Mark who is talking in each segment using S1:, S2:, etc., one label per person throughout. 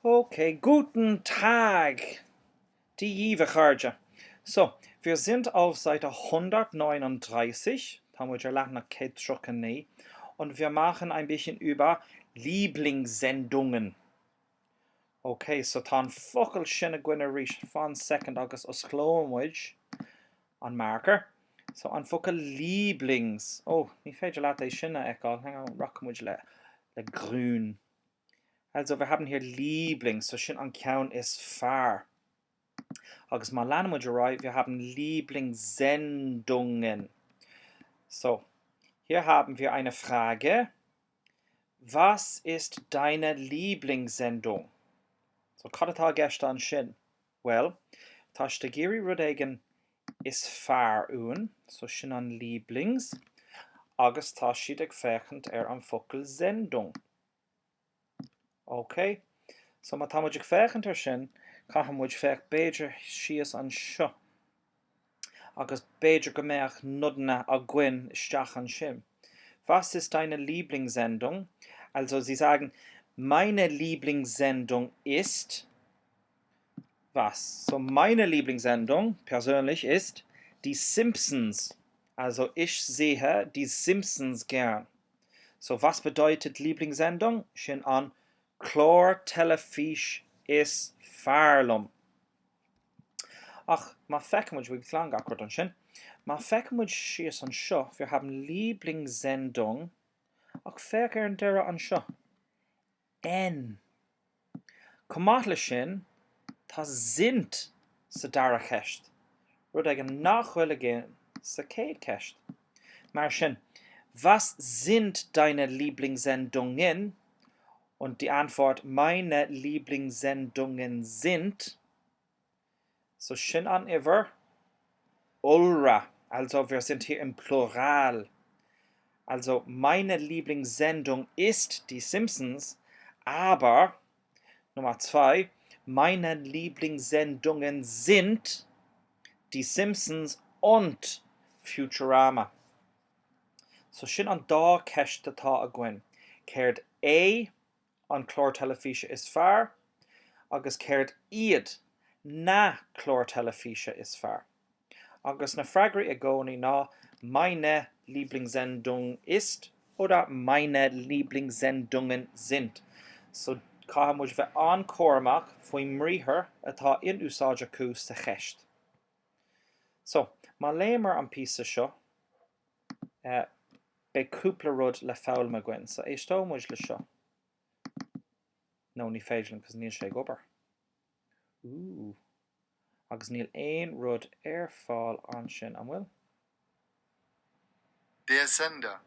S1: Okay, guten Tag, die liebe Charge. So, wir sind auf Seite 139, haben wir Leathanach Ketschokene, und wir machen ein bisschen über Lieblingssendungen. Okay, so tan focal shinna gwynna rish fan second agus osclomwich on marker. So an focal Lieblings. Oh, mi feidir laat ei shinna ekal. Hang on, rockamwich le grün. Also wir haben hier Lieblings, so schön an Count ist far. Agus mal lernen wir haben Lieblingssendungen. So, hier haben wir eine Frage. Was ist deine Lieblingssendung? So, kadata gestern shin. Well, tashtagiri rudegen ist far un, so schön an Lieblings. Agus tashidig fechend am Focal Sendung. Okay, so ma tamuj fechend shin. Cahamwyd fech Beidir sias an seo. Agus Beidir gemerch nudna a gwyn stach an shim. Was ist deine Lieblingssendung? Also sie sagen, meine Lieblingssendung ist was? So meine Lieblingssendung persönlich ist die Simpsons. Also ich sehe die Simpsons gern. So was bedeutet Lieblingssendung? Shin an Chlor Telefish is Fallon. Ach, ma feckenwyd wie klang akkurat an shin. Ma feckenwyd sias an seo. Wir haben Lieblingssendung. Ach fecker an dera an seo. En. Komatle shin. Ta sind sa dara kesht. Rud ag an nachwille gehen sa keid kesht. Maar shin. Was sind deine Lieblingssendungen? Und die Antwort, meine Lieblingssendungen sind, so schön an ever, ulra, also wir sind hier im Plural. Also meine Lieblingssendung ist die Simpsons, aber, Nummer 2, meine Lieblingssendungen sind die Simpsons und Futurama. So schön an da kesht ta a gwen. Kehrt A an chlór telefíse is fearr, agus céirt iad na chlór telefíse is fearr. Agus na freagraí a gcónaí ná meine Lieblingssendung ist oder meine Lieblingssendungen sind. So cahamwyd bheith an córamach faoi mríthair atá in úsáide acu sa cheist. So, má léimar an písa seo, be cúpla rud le fáil me gwen. So éistómhaid le seo. No, ní féidirlinn, cos níl sé gobar. Agus níl ein rud fáil an sin an bhfuil.
S2: Der Sender.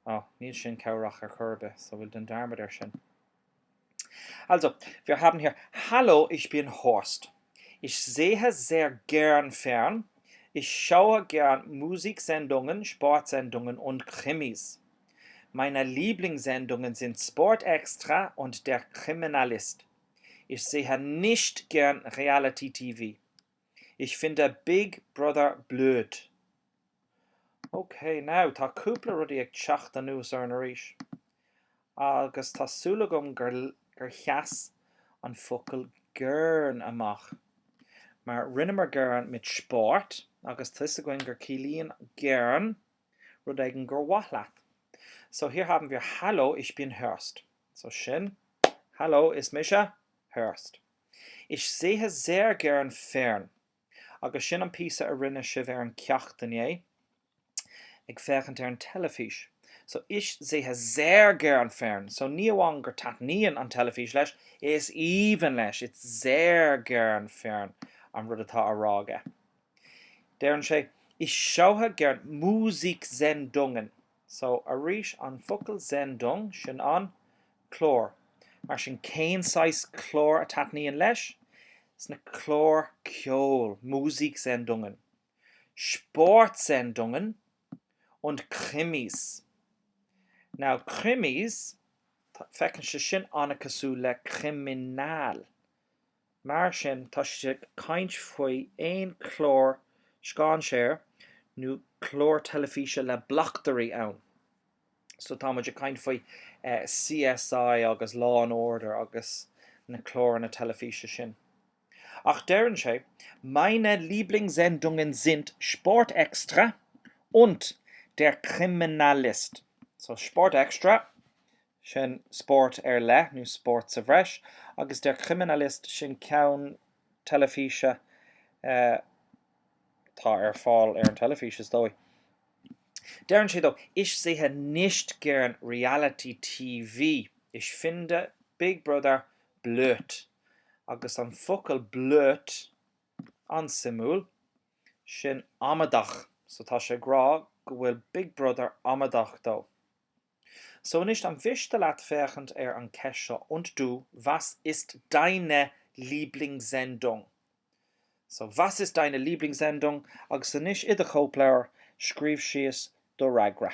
S1: Oh, níl sin ceurach churbe, so bhfuil den darmad sin. Also, wir haben hier, hallo, ich bin Horst. Ich sehe sehr gern fern. Ich schaue gern Musiksendungen, Sportsendungen und Krimis. Meine Lieblingssendungen sind Sport Extra und Der Kriminalist. Ich sehe nicht gern Reality TV. Ich finde Big Brother blöd. Okay, now, tá cúpla rudí ag teacht an nús ar an arís. Agus tá súlagum gur cheas an focal gern amach. Maar rinnemer gern mit Sport, agus tusa gwen gur cílíonn gern rud ag gur wahlaat. So hier haben wir Hallo, ich bin Horst. So schön. Hallo ist Mischa Horst. Ich sehe sehr gern fern. Agus sin an písa a rinne se ver an ceachtané. Ag fechant an telefish. So ich sehe sehr gern fern. So níomhán gur tatníon an telefish leis is even leis. It's sehr gern fern an rud atá a ráge. Deran sé, ich schaue gern Musiksendungen. So, a rish an focal sendung, sin an chlór. Mar sin céin sais chlór a tatníon leis, is na chlór ceol, Musiksendungen, Sportsendungen und Krimis. Now, Krimis, fecinn se sin anna cosú le criminal. Mar sin, tá se caint faoi ein chlór scan séir, nu chlór telefíse le blachtarí ann. So tá muid a kind faoi CSI agus Law and Order agus na chlór na Telefische sin. Ach deren sé, meine Lieblingssendungen sind Sport Extra und der Kriminalist. So Sport Extra, sin sport le, nu sport sa bhreis, agus der Kriminalist sin ceann Telefische tá fáil an Telefische dói. Deren sé dó, ich sehe nicht gern Reality TV. Ich finde Big Brother blöd. Agus an focail blöd an simúl sin amadach. So tá sé grá go bhfuil Big Brother amadach dó. So nicht am Wichte lat fächend an Kescher. Und du, was ist deine Lieblingssendung? So, was ist deine Lieblingssendung? Agus nicht idir chopléir scríb sios do ragra.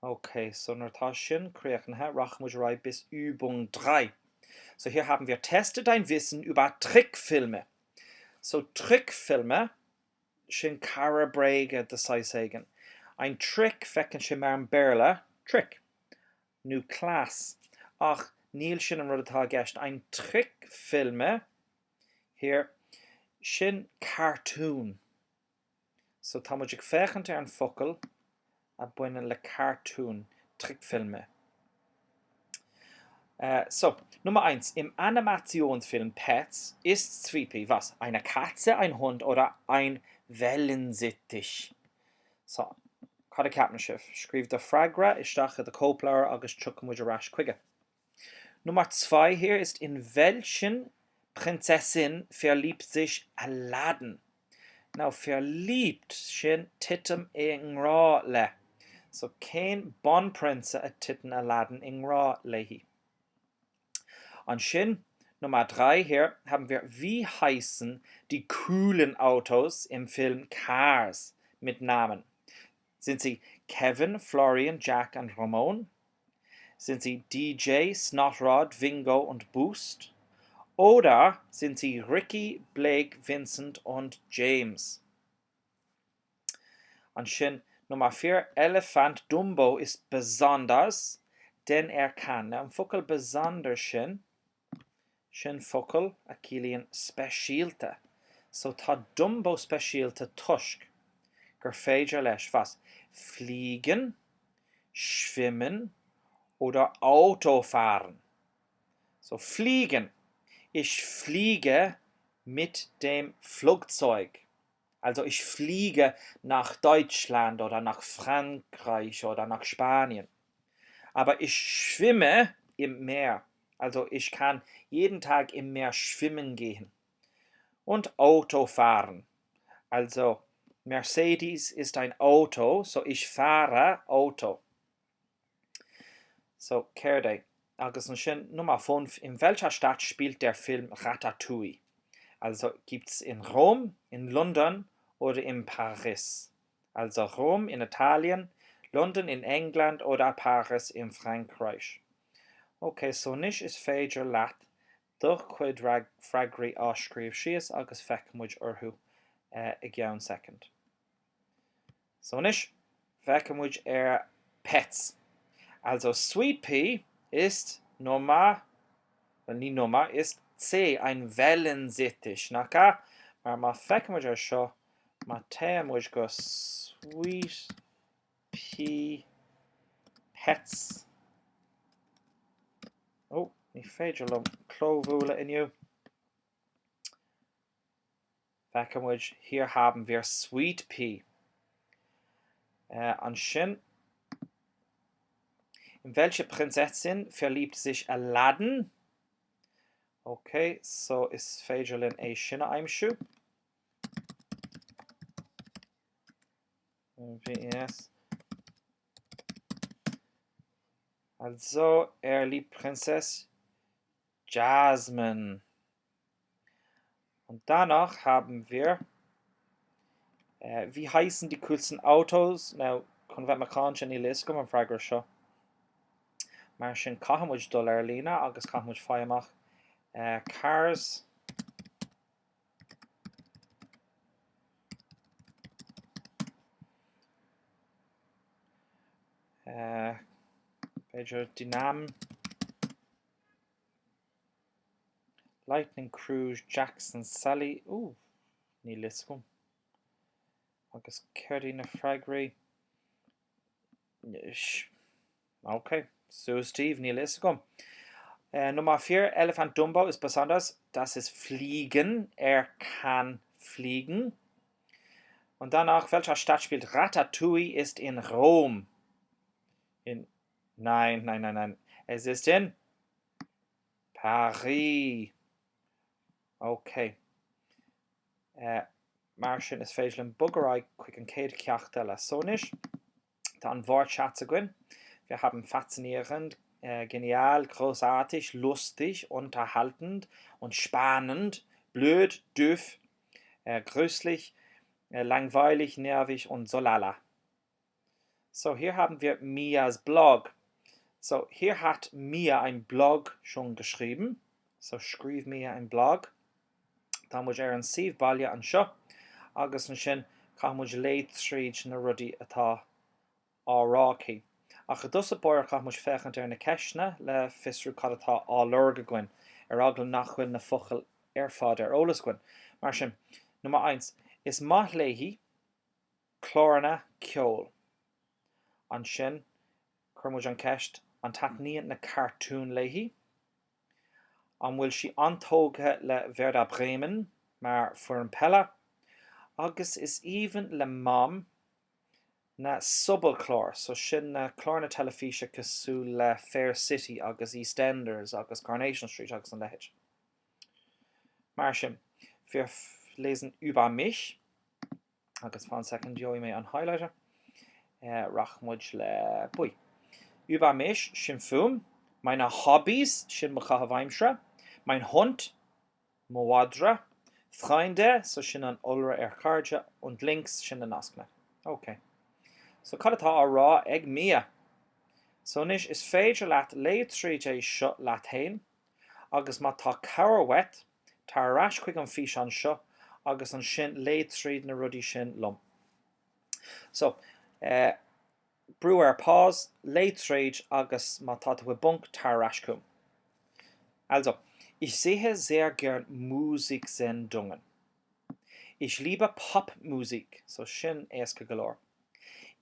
S1: Okay, so nuair sin kréachnathe rachmuid rei bis Übung 3. So hier haben wir teste dein Wissen über Trickfilme. So Trickfilme sin cara brege de sagen. Ein Trick fecken sin mar an berle, trick. Nu class. Ach, níl sin an rud atá gceist. Ein Trickfilme hier sin cartoon. So tá muid ag fechant an focail a buine le cartoon, Trickfilme. So, Nummer 1. Im Animationsfilm Pets ist Sweepy was? Eine Katze, ein Hund oder ein Wellensittich? So, Cad Captainschiff. Schrieb der Fragra, ich dachte der Coplar, agus chucken muid rasch quigge. Nummer 2 hier ist, in welchen Prinzessin verliebt sich Aladdin? Now, verliebt sin titem in rá le. So, kein Bon Prince a titten Aladdin in rá lehi. An sin, Nummer 3 hier, haben wir, wie heißen die coolen Autos im Film Cars mit Namen? Sind sie Kevin, Florian, Jack und Ramon? Sind sie DJ, Snotrod, Vingo und Boost? Oder sind sie Ricky, Blake, Vincent und James? An sin, Nummer 4, Elefant Dumbo ist besonders, denn er kann. Am focail besonders sin focail a cílíonn speisialta. So tá Dumbo speisialta tuisc gur féidir leis was? Fliegen, schwimmen oder Autofahren. So fliegen. Ich fliege mit dem Flugzeug. Also ich fliege nach Deutschland oder nach Frankreich oder nach Spanien. Aber ich schwimme im Meer. Also ich kann jeden Tag im Meer schwimmen gehen. Und Auto fahren. Also Mercedes ist ein Auto, so ich fahre Auto. So, Kerde. Agus Nummer 5. In welcher Stadt spielt der Film Ratatouille? Also gibt es in Rom, in London oder in Paris? Also Rom in Italien, London in England oder Paris in Frankreich. Okay, so nicht ist féidir leat durch chuid fragri áskriv sios agus feicmuid orthú I gceann second. So nicht feicmuid Pets. Also Sweet Pea ist nie Nummer, ist C, ein Wellensittich. Naka, maar ma feicmuid seo, ma teamuid go Sweet Pea Pets. Oh, ní féidir lom clóhúla inniu. Feicmuid, hier haben wir Sweet Pea. An sin, in welche Prinzessin verliebt sich Aladdin? Okay, so ist féidir linn sinna aimsú. Yes. Also, liebt Prinzess Jasmine. Und danach haben wir, wie heißen die coolsten Autos? Now, kun vet macan sin I list gom an fragra seo. Mar sin cahamúid dul lína agus cahamúid fáimach. Cars. Beidir die Namen. Lightning Cruise, Jackson, Sally. Ooh, ní liscom. Agus Ceri na Fragri. Okay, so Steve, ní liscom. Nummer 4, Elefant Dumbo ist besonders, das ist Fliegen. Kann fliegen. Und danach, welcher Stadt spielt Ratatouille? Ist in Rom. Nein. Es ist in Paris. Okay. Martian is féidir an bugaráid chuig an céad ceachta le sonis. Tá an Wortschatz gin. Wir haben faszinierend, genial, großartig, lustig, unterhaltend und spannend, blöd, doof, grüßlich, langweilig, nervig und so lala. So, hier haben wir Mias Blog. So, hier hat Mia ein Blog schon geschrieben. So, schrieb Mia ein Blog. Da muss an Siv Bailile an seo. Agus an sin, cha muid léad tríd na rudaí atá áráci. Ach a dus a boir cha muid fechant na ceisna le fisrú cad atá álurga gin, agla nachhuiil na fochail fad ólas gin. Mar sin, Nummer 1. Is maith léhí chlóranna ceol. An sin, chuir muid an ceist an tatníon na cartún léhí. An bhfuil si antóga le Werder Bremen, mar fuair an pella. Agus is even le mam na subalchlár, so sin na chlár na telefíse cosú le Fair City agus EastEnders agus Coronation Street agus an lehéid. Mar sin, wir lesen über mich, agus fan second jooi mé an highlighter, rachmuid le bui. Über mich, sin fum, meine Hobbys, sin mo chahaimsre, mein Hund, Moadra, Freunde, so sin an ulra cardja, und links sin an askne. Okay. So cad atá rá ag Mia. So nis is féidir leat léad tríd é seo leat hain, agus má tá cabhar wet, tá ras chuig an fís an seo, agus an sin léad tríd na rudí sin lom. So, brew pause, léad tríd agus má tá bunk tá ras cum. Also, ich sehe sehr gern Musiksendungen. Ich liebe Popmusik, so sin éasca galore.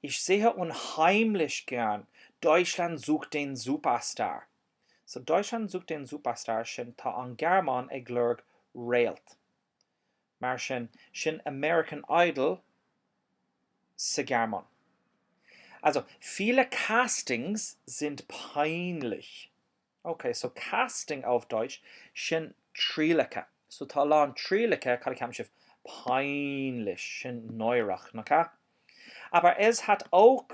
S1: Ich sehe unheimlich gern Deutschland sucht den Superstar. So Deutschland sucht den Superstar sin tá an Gearmáin ag glurg réalt. Mar sin American Idol sa Gearmáin. Also, viele Castings sind peinlich. Okay, so Casting auf Deutsch sin trílacha. So tá lá an trílacha cad ceam sibh peinlich sin neurach, okay? Aber es hat auch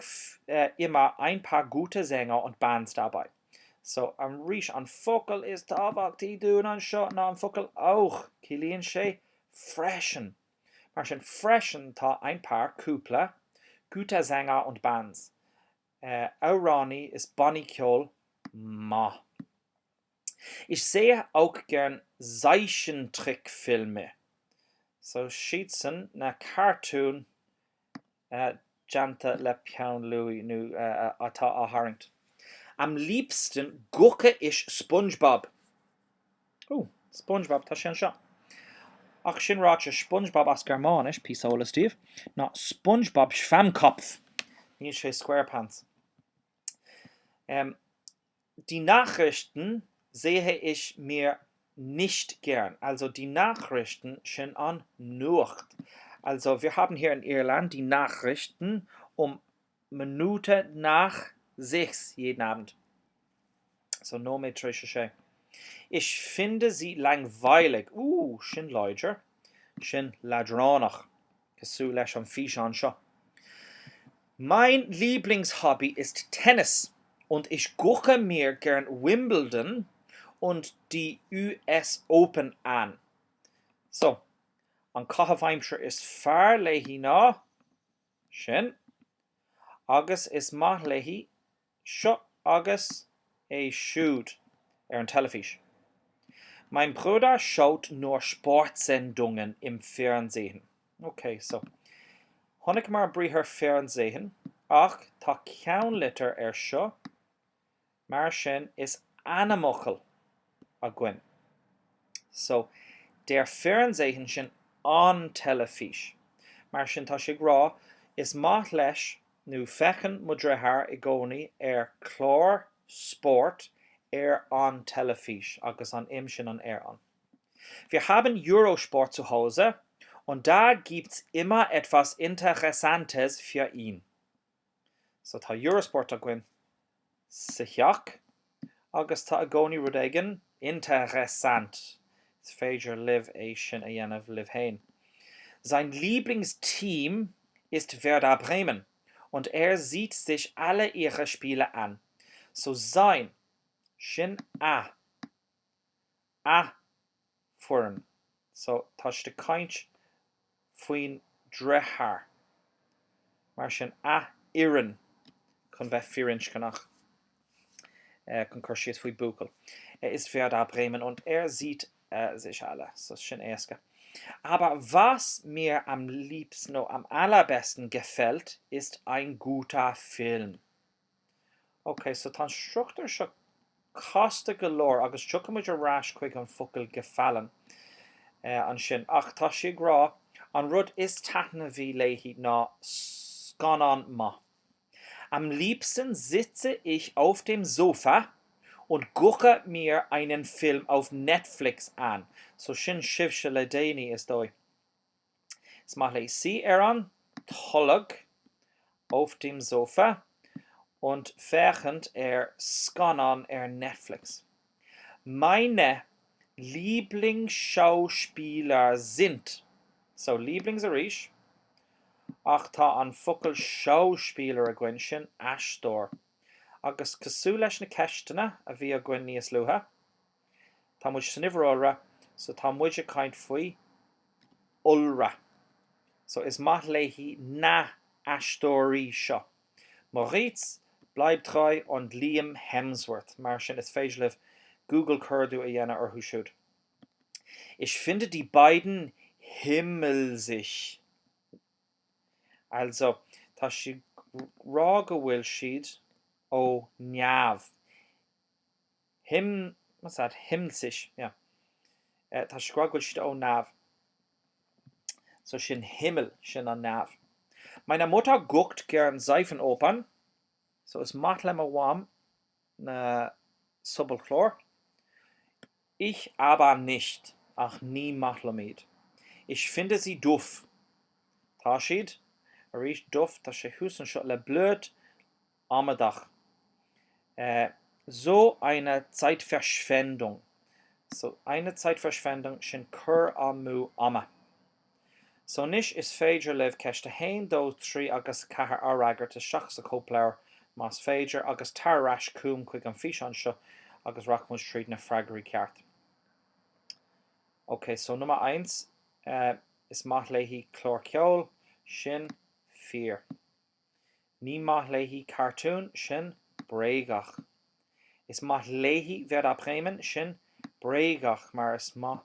S1: immer ein paar gute Sänger und Bands dabei. So, am Riech an Focal ist Tabak, die doen an Shot, na an Focal auch. Kilian sé freshen. Maar schon freshen ta ein paar Kupla, gute Sänger und Bands. Aurani ist Bonnie Kjol, ma. Ich sehe auch gern Zeichentrickfilme. So, Schietzen, na Cartoon, Janta le Pian Louis nu ata a Harrington. Am liebsten gucke ich SpongeBob. Oh, SpongeBob, ta sin seo. Ach sin ráte SpongeBob as Gearmáinis, písola Steve, na SpongeBob Schwammkopf. Níl sé SquarePants. Die Nachrichten sehe ich mir nicht gern. Also die Nachrichten sind an Nacht. Also wir haben hier in Irland die Nachrichten Minute nach 6 jeden Abend. So no mehr trische. Ich finde sie langweilig. Sin Leidger. Sin Leathanach. Cosú leis an fís an seo. Mein Lieblingshobby ist Tennis. Und ich gucke mir gern Wimbledon und die US Open an. So, an cahaimsir is fear léhí ná, sin, agus is maith léhí, seo agus siúd an telefís. Mein Bruder schaut nur Sportsendungen im Fernsehen. Okay, so, honnig mar bríthar Fernsehen, ach tá ceann litir seo, mar sin is anamachal a gin. So, der Fernsehen sin an telefís. Mar sin tá sé grá is maith leis nó fechan mudrethar I gcónaí chlár sport an telefís agus an imsin an an. Wir haben Eurosport zu Hause und da gibt's immer etwas Interessantes für ihn. So tá Eurosport a gcuin sa cheach agus tá a gcónaí rud éigean interessant. Is féidir live é sin a dhéanamh live hain. Sein Lieblingsteam ist Werder Bremen und sieht sich alle ihre Spiele an. So sein sin a furan. So tá de caint faoin drethar. Mar sin iran chun bheith firinch gannach chun chuir siad faoi buacail. Is Werder Bremen und sieht sich alle. So sin éasca. Aber was mir am liebsten, am allerbesten gefällt, ist ein guter Film. Okay, so tá struchtúr seo costa galore agus tucha muid arás chuig an focail gefallen an sin. Ach tá sé grá an rud is taithne bhí léithí ná scanan ma. Am liebsten sitze ich auf dem Sofa und gucke mir einen Film auf Netflix an. So sin sibse le déine is dói. Is maith lei si an tholag auf dem Sofa und fechend scanan Netflix. Meine Lieblingsschauspieler sind, so Lieblingsaríis, ach tá an focail Schauspieler a gcuin sin astór. Agus cosú leis na ceistena a bhí a gcuin níos luatha. Tá muid san nimhreoire, so tá muid a caint faoi ulra. So is maith léithí na astóirí seo. Moritz bleibt treu und Liam Hemsworth. Mar sin is féidir libh Google Curdu a dhéanamh ar thuisiúd. Ich finde die beiden himmelsig. Also, tá si rá go bhfuil siad ó neamh. What's that? Himmelsig, yeah. Tá si rá go bhfuil siad ó neamh. So sin Himmel, sin an neamh. Meine Mutter guckt gern Seifenopern. So is maith le wam na Subelchlor. Ich aber nicht. Ach, nie maith le míad. Ich finde sie doof. Tá siad a rís doof tá sé húsan seo le blöd amadach. So eine Zeitverschwendung. So eine Zeitverschwendung sin cur amú ama. So nish is féidir libh ceiste hain dó trí agus cahar áragar te seach sa cópleir más féidir agus tarrás cúm chuig an fís an seo agus rachmus tríd na fragarí ceart. Okay, so nummer 1 is maith léithí chlór ceol sin fear. Ní maith léithí cartoon sin brégach. Is maith léithí Werder Bremen sin brégach mar is maith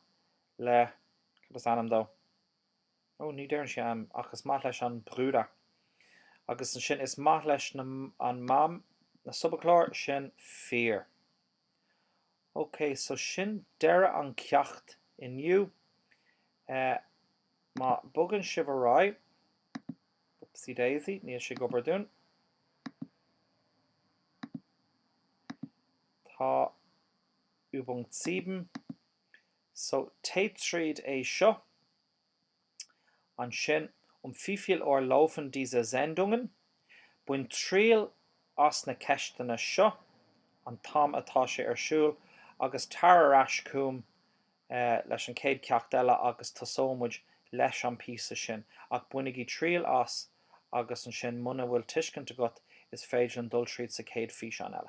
S1: le cad is anam dó. Oh, ní déireann sé ach is maith leis an brúda. Agus an sin is maith leis an mam na subachlór sin fear. Okay, so sin deire an ceacht inniu. Má bogann sibh ará. Oopsie daisy, níl sé gobar dún. Tá Übung 7. So tape tríd é seo. An sin wie viel Uhr laufen diese Sendungen? Buin tríal as na ceistena seo an tam atá sé ar siúl agus tarrás cúm leis an céad ceacht eile agus tasómuid leis an písa sin ach buinnig tríal as agus an sin muna bhfuil tuiscint agat is féidir an dul tríd sa céad fís an eile.